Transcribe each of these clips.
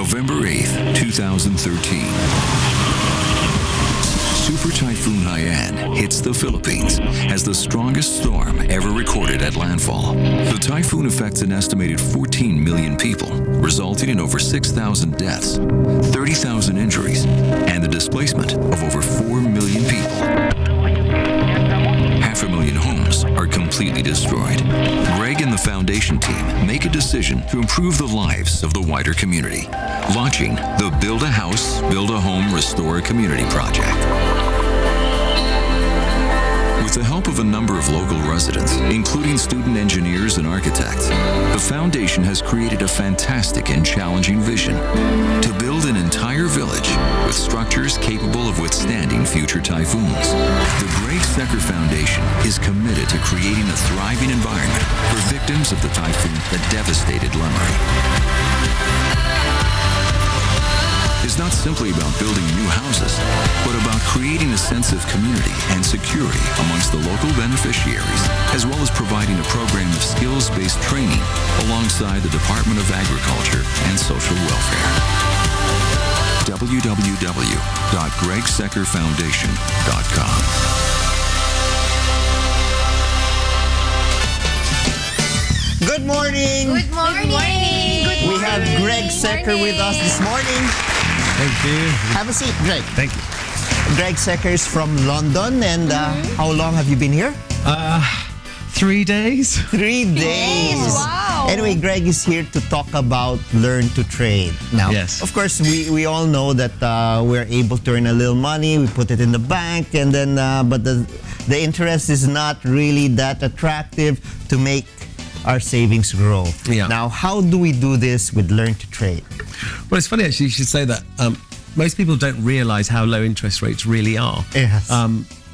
November 8th, 2013. Super Typhoon Haiyan hits the Philippines as the strongest storm ever recorded at landfall. The typhoon affects an estimated 14 million people, resulting in over 6,000 deaths, 30,000 injuries, and the displacement of over 4 million people. 500,000 homes are completely destroyed. Greg and the foundation team make a decision to improve the lives of the wider community, launching the Build a House, Build a Home, Restore a Community project. With the help of a number of local residents, including student engineers and architects, the foundation has created a fantastic and challenging vision to build an entire village with structures capable of withstanding future typhoons. The Secker Foundation is committed to creating a thriving environment for victims of the typhoon that devastated Lemery. It's not simply about building new houses, but about creating a sense of community and security amongst the local beneficiaries, as well as providing a program of skills-based training alongside the Department of Agriculture and Social Welfare. www.gregseckerfoundation.com. Good morning. Good morning. We have Greg Secker with us this morning. Thank you. Have a seat, Greg. Thank you. Greg Secker is from London, and how long have you been here? 3 days. 3 days. Wow. Anyway, Greg is here to talk about learn to trade. Now, Yes. of course, we all know that we're able to earn a little money. We put it in the bank, and then but the interest is not really that attractive to make our savings grow. Yeah. Now, how do we do this with learn to trade? Well, it's funny actually. You should say that. Most people don't realize how low interest rates really are. Yes.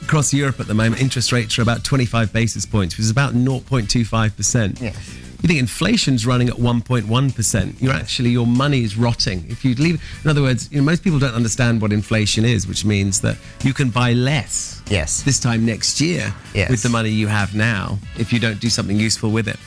Across Europe at the moment, interest rates are about 25 basis points, which is about 0.25%. Yes. You think inflation's running at 1.1%. Your money is rotting. If you leave, in other words, most people don't understand what inflation is, which means that you can buy less Yes. this time next year Yes. with the money you have now if you don't do something useful with it.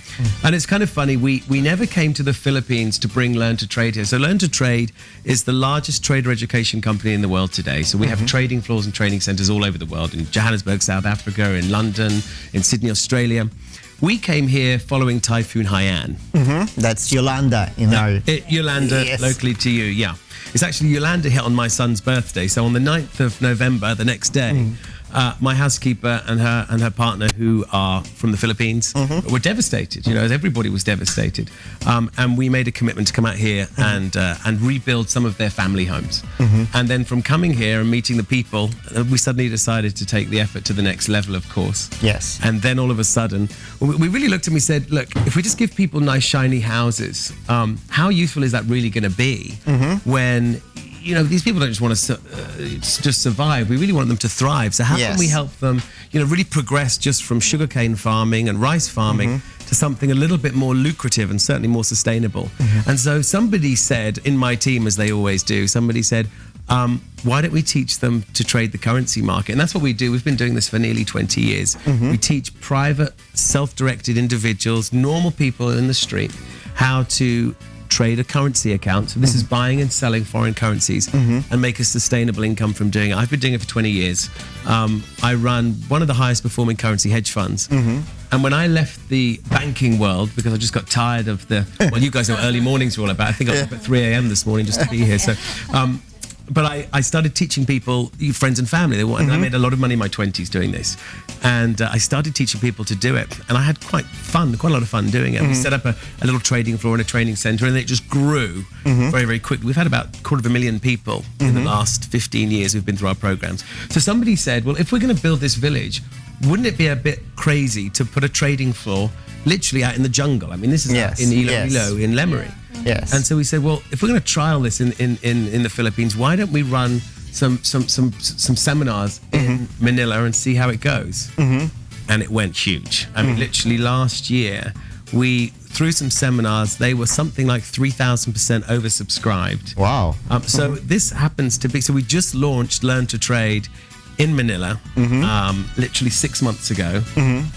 And it's kind of funny, we never came to the Philippines to bring Learn to Trade here. So Learn to Trade is the largest trader education company in the world today. So we have trading floors and training centers all over the world, in Johannesburg, South Africa, in London, in Sydney, Australia. We came here following Typhoon Haiyan. That's Yolanda in our... Yolanda, Yes. locally to you, yeah. It's actually Yolanda hit on my son's birthday. So on the 9th of November, the next day, my housekeeper and her partner, who are from the Philippines, were devastated. Everybody was devastated. And we made a commitment to come out here and rebuild some of their family homes. And then from coming here and meeting the people, we suddenly decided to take the effort to the next level, of course. Yes. And then all of a sudden, we really looked and we said, look, if we just give people nice, shiny houses, how useful is that really going to be when, these people don't just want to just survive. We really want them to thrive. So how can we help them, really progress just from sugarcane farming and rice farming to something a little bit more lucrative and certainly more sustainable? And so somebody said, in my team, as they always do, somebody said, why don't we teach them to trade the currency market? And that's what we do. We've been doing this for nearly 20 years. We teach private, self-directed individuals, normal people in the street, how to trade a currency account. So this is buying and selling foreign currencies and make a sustainable income from doing it. I've been doing it for 20 years. I run one of the highest performing currency hedge funds. And when I left the banking world, because I just got tired of well, you guys know what early mornings are all about. I think I was up at 3 a.m. this morning just to be here. So, but I started teaching people, friends and family. And I made a lot of money in my 20s doing this. And I started teaching people to do it. And I had quite a lot of fun doing it. We set up a little trading floor and a training center, and it just grew very, very quickly. We've had about 250,000 people in the last 15 years who've been through our programs. So somebody said, well, if we're going to build this village, wouldn't it be a bit crazy to put a trading floor literally out in the jungle? I mean, this is out in Iloilo, in Lemery. Yes. And so we said, well, if we're going to trial this in the Philippines, why don't we run some seminars in Manila and see how it goes? And it went huge. I mean, literally last year, through some seminars, they were something like 3,000% oversubscribed. Wow. So this happens to be, so we just launched Learn to Trade in Manila, literally 6 months ago.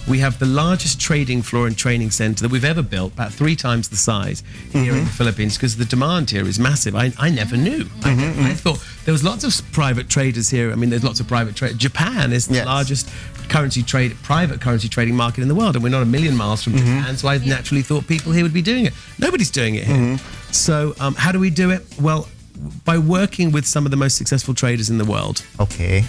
We have the largest trading floor and training center that we've ever built, about 3 times the size here in the Philippines, because the demand here is massive. I never knew. I thought there was lots of private traders here. I mean, there's lots of private trade. Japan is the largest private currency trading market in the world, and we're not a million miles from Japan, so I naturally thought people here would be doing it. Nobody's doing it here. So how do we do it? Well, by working with some of the most successful traders in the world. Okay.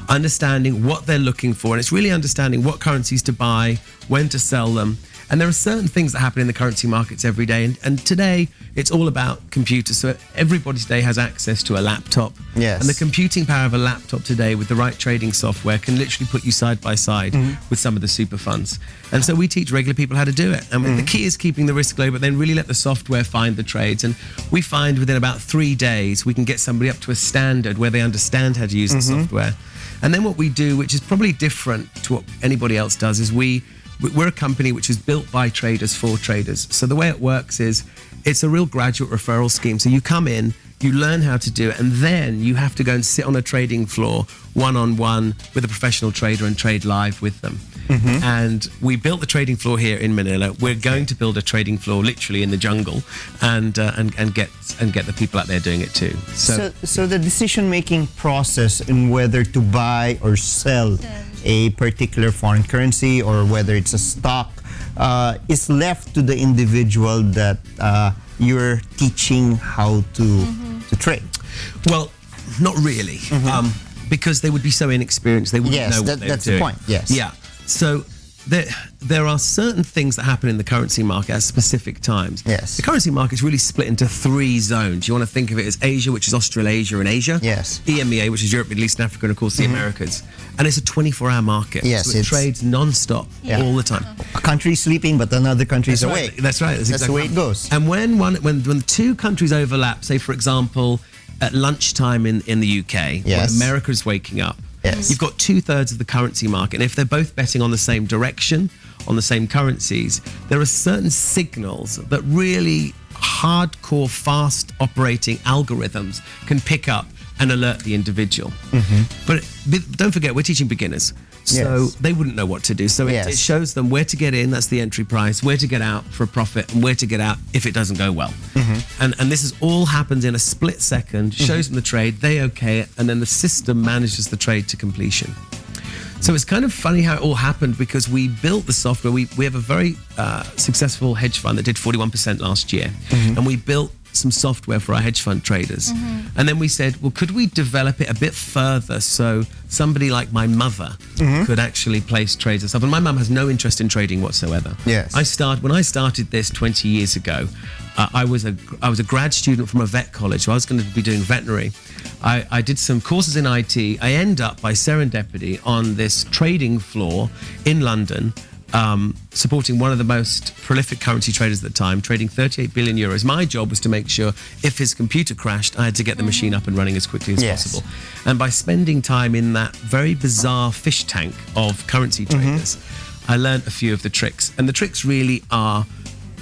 Understanding what they're looking for, and it's really understanding what currencies to buy, when to sell them. And there are certain things that happen in the currency markets every day. And today, it's all about computers. So everybody today has access to a laptop. Yes. And the computing power of a laptop today with the right trading software can literally put you side by side with some of the super funds. And so we teach regular people how to do it. And the key is keeping the risk low, but then really let the software find the trades. And we find within about 3 days, we can get somebody up to a standard where they understand how to use the software. And then what we do, which is probably different to what anybody else does, is we're a company which is built by traders for traders. So the way it works is it's a real graduate referral scheme. So you come in, you learn how to do it, and then you have to go and sit on a trading floor one-on-one with a professional trader and trade live with them. And we built the trading floor here in Manila. We're going to build a trading floor literally in the jungle and get the people out there doing it too. So the decision-making process in whether to buy or sell a particular foreign currency or whether it's a stock is left to the individual that you're teaching how to trade. Well, not really, because they would be so inexperienced. They wouldn't know what they were doing. That's the point. Yes. Yeah. So there are certain things that happen in the currency market at specific times. Yes. The currency market is really split into 3 zones. You want to think of it as Asia, which is Australasia and Asia. Yes. EMEA, which is Europe, Middle East, and Africa, and of course the Americas. And it's a 24-hour market. Yes, so it trades non-stop all the time. A country sleeping, but another country is awake. That's right. That's exactly the way it goes. And when 2 countries overlap, say for example at lunchtime in the UK, when America is waking up, you've got 2/3 of the currency market. And if they're both betting on the same direction, on the same currencies, there are certain signals that really hardcore, fast operating algorithms can pick up and alert the individual. But don't forget, we're teaching beginners. So they wouldn't know what to do. So it shows them where to get in, that's the entry price, where to get out for a profit, and where to get out if it doesn't go well. And this is all happens in a split second, shows them the trade, they okay it, and then the system manages the trade to completion. So it's kind of funny how it all happened, because we built the software. We have a very successful hedge fund that did 41% last year. And we built some software for our hedge fund traders. And then we said, well, could we develop it a bit further so somebody like my mother could actually place trades and stuff? And my mum has no interest in trading whatsoever. Yes. When I started this 20 years ago, I was a grad student from a vet college, so I was going to be doing veterinary. I did some courses in IT. I end up by serendipity on this trading floor in London, supporting one of the most prolific currency traders at the time, trading 38 billion euros. My job was to make sure if his computer crashed, I had to get the machine up and running as quickly as possible. And by spending time in that very bizarre fish tank of currency traders, I learned a few of the tricks. And the tricks really are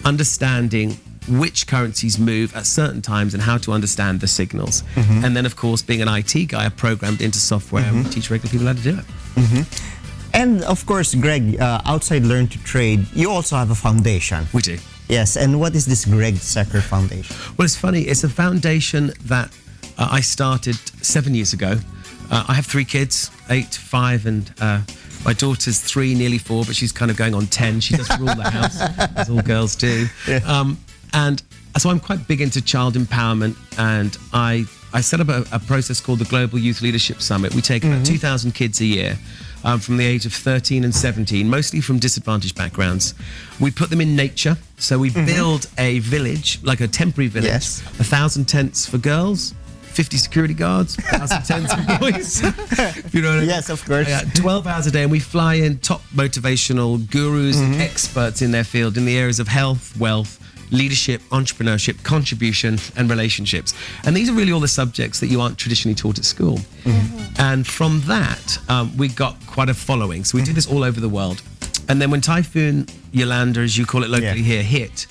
understanding which currencies move at certain times and how to understand the signals. And then, of course, being an IT guy, I programmed into software and teach regular people how to do it. And of course, Greg, outside Learn to Trade, you also have a foundation. We do. Yes, and what is this Greg Secker Foundation? Well, it's funny. It's a foundation that I started 7 years ago. I have 3 kids, 8, 5, and my daughter's 3, nearly 4, but she's kind of going on 10. She does rule the house, as all girls do. And so I'm quite big into child empowerment, and I set up a process called the Global Youth Leadership Summit. We take about 2,000 kids a year from the age of 13 and 17, mostly from disadvantaged backgrounds. We put them in nature. So we build a village, like a temporary village, 1,000 tents for girls, 50 security guards, 1,000 tents for boys. You know what I mean? Yes, of course. 12 hours a day, and we fly in top motivational gurus and experts in their field in the areas of health, wealth, leadership, entrepreneurship, contribution, and relationships. And these are really all the subjects that you aren't traditionally taught at school. And from that, we got quite a following. So we do this all over the world. And then when Typhoon Haiyan, as you call it locally here, hit,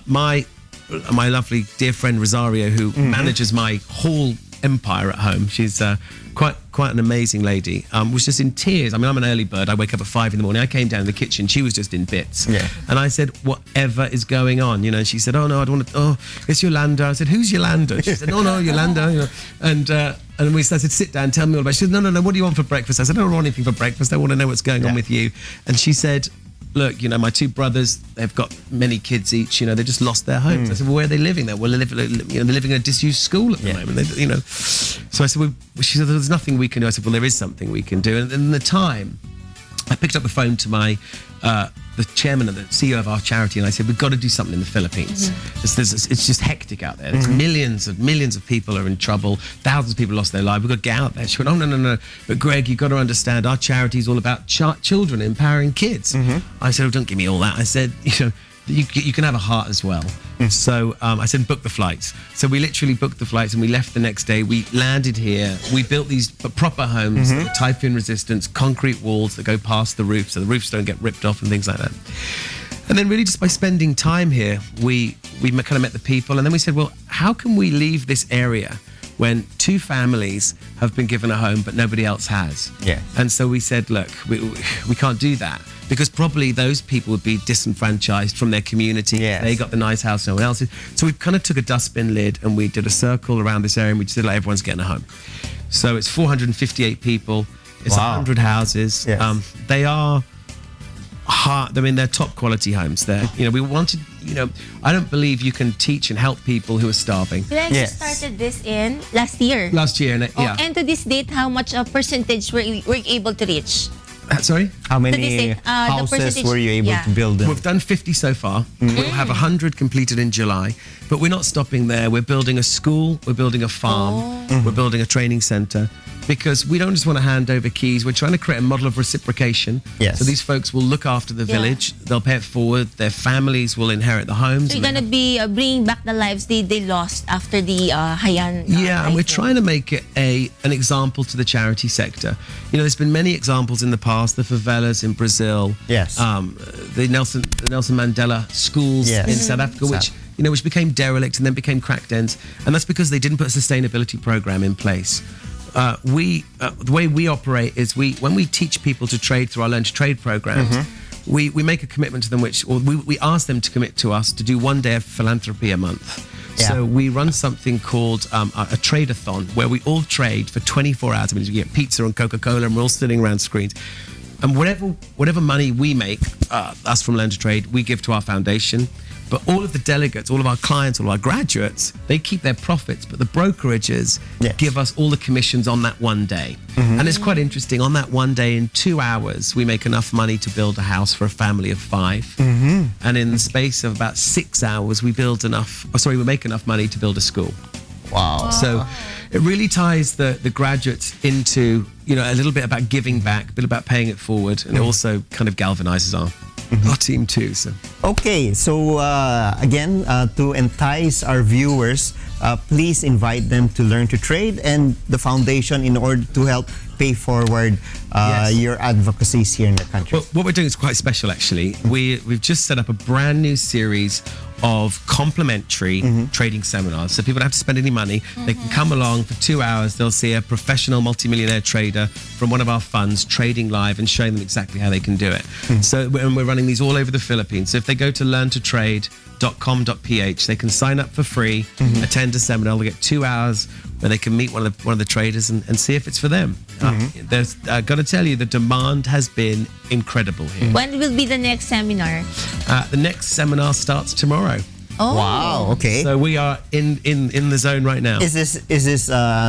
my lovely dear friend Rosario, who manages my whole empire at home. She's quite an amazing lady. Was just in tears. I mean, I'm an early bird. I wake up at 5 in the morning. I came down to the kitchen. She was just in bits. Yeah. And I said, whatever is going on, you know. And she said, oh no, I don't want to. Oh, it's Yolanda. I said, who's Yolanda? She said, no, Yolanda. You know. And I said, sit down, tell me all about it. She said, no, what do you want for breakfast? I said, I don't want anything for breakfast. I want to know what's going on with you. And she said, look, you know, my 2 brothers, they've got many kids each, you know, they just lost their homes. I said, well, where are they living then? Well, they're living in a disused school at the moment, they, you know. So I said, well, she said, there's nothing we can do. I said, well, there is something we can do. And in the time, I picked up the phone to my, the chairman and the CEO of our charity, and I said, we've got to do something in the Philippines. It's just hectic out there. There's millions of people are in trouble. Thousands of people lost their lives. We've got to get out there. She went, oh, no. But Greg, you've got to understand, our charity is all about children, empowering kids. I said, oh, don't give me all that. I said, you know, you can have a heart as well. So I said, book the flights. So we literally booked the flights and we left the next day. We landed here. We built these proper homes, typhoon resistance, concrete walls that go past the roof so the roofs don't get ripped off and things like that. And then really just by spending time here, we kind of met the people. And then we said, well, how can we leave this area when 2 families have been given a home but nobody else has? Yeah. And so we said, look, we can't do that, because probably those people would be disenfranchised from their community. Yes. They got the nice house, no one else. So we kind of took a dustbin lid and we did a circle around this area and we just said, like, everyone's getting a home. So it's 458 people. It's 100 houses. Yes. They are hard. I mean, they're top quality homes. You know, we wanted, you know, I don't believe you can teach and help people who are starving. Glenn, you started this in last year. Last year, yeah. And to this date, how much a percentage were you able to reach? Sorry? How many the houses percentage- were you able to build? We've done 50 so far. We'll have 100 completed in July. But we're not stopping there. We're building a school. We're building a farm. We're building a training centre. Because we don't just want to hand over keys. We're trying to create a model of reciprocation. Yes. So these folks will look after the village. They'll pay it forward. Their families will inherit the homes. So you're going to be bringing back the lives they lost after the Haiyan. And we're trying to make it an example to the charity sector. You know, there's been many examples in the past, the favelas in Brazil. Yes. The Nelson Mandela schools in South Africa, which became derelict and then became crack dens. And that's because they didn't put a sustainability program in place. The way we operate is when we teach people to trade through our Learn to Trade programs, we make a commitment to them, we ask them to commit to us to do 1 day of philanthropy a month. Yeah. So we run something called a trade-a-thon, where we all trade for 24 hours. I mean, you get pizza and Coca-Cola, and we're all sitting around screens. And whatever money we make, us from Learn to Trade, we give to our foundation. But all of the delegates, all of our clients, all our graduates, they keep their profits, but the brokerages give us all the commissions on that 1 day. And it's quite interesting. On that 1 day, in 2 hours, we make enough money to build a house for a family of 5. And in the space of about 6 hours, we make enough money to build a school. Wow. So it really ties the graduates into, you know, a little bit about giving back, a bit about paying it forward, and it also kind of galvanizes our team too. So okay, so again, to entice our viewers, please invite them to Learn to Trade and the foundation in order to help pay forward your advocacies here in the country. Well, what we're doing is quite special, actually. We've just set up a brand new series of complimentary trading seminars. So people don't have to spend any money. They can come along for 2 hours. They'll see a professional multimillionaire trader from one of our funds trading live and showing them exactly how they can do it. So we're running these all over the Philippines. So if they go to learntotrade.com.ph, they can sign up for free, attend a seminar. They'll get 2 hours where they can meet one of the traders and see if it's for them. There's got to tell you, the demand has been incredible here. When will be the next seminar? The next seminar starts tomorrow. Oh. Wow, okay. So we are in the zone right now. Is this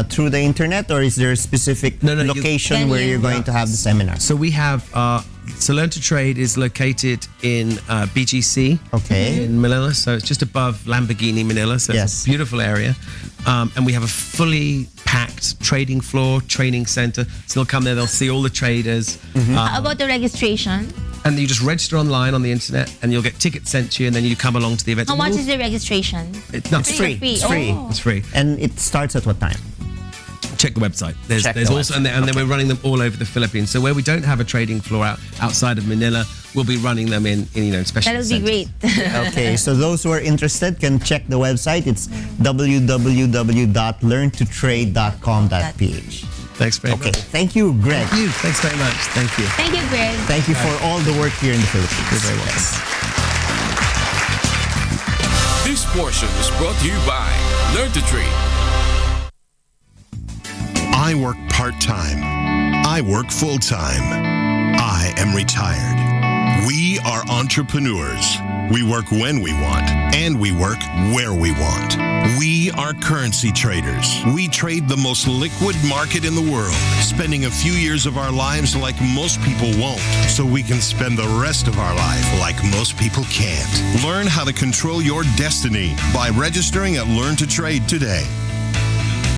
through the internet, or is there a specific location where you're going to have the seminar? So we have so Learn to Trade is located in BGC in Manila. So it's just above Lamborghini Manila. So it's a beautiful area. And we have a fully packed trading floor, training center. So they'll come there, they'll see all the traders. How about the registration? And you just register online on the internet, and you'll get tickets sent to you, and then you come along to the event. How much is the registration? It's free. Free. It's free. Oh. It's free. And it starts at what time? check the website. There's Check the also, website. and then we're running them all over the Philippines. So where we don't have a trading floor outside of Manila, we'll be running them in special. That would be great. Okay, so those who are interested can check the website. It's www.learntotrade.com.ph. Thanks very Okay, much. thank you, Greg. Thank you. Thanks very much. Thank you. Thank you, Greg. Thank you for all the work here in the Philippines. You're very welcome. This portion is brought to you by Learn to Trade. I work part-time. I work full-time. I am retired. We are entrepreneurs. We work when we want, and we work where we want. We are currency traders. We trade the most liquid market in the world, spending a few years of our lives like most people won't, so we can spend the rest of our life like most people can't. Learn how to control your destiny by registering at Learn to Trade today.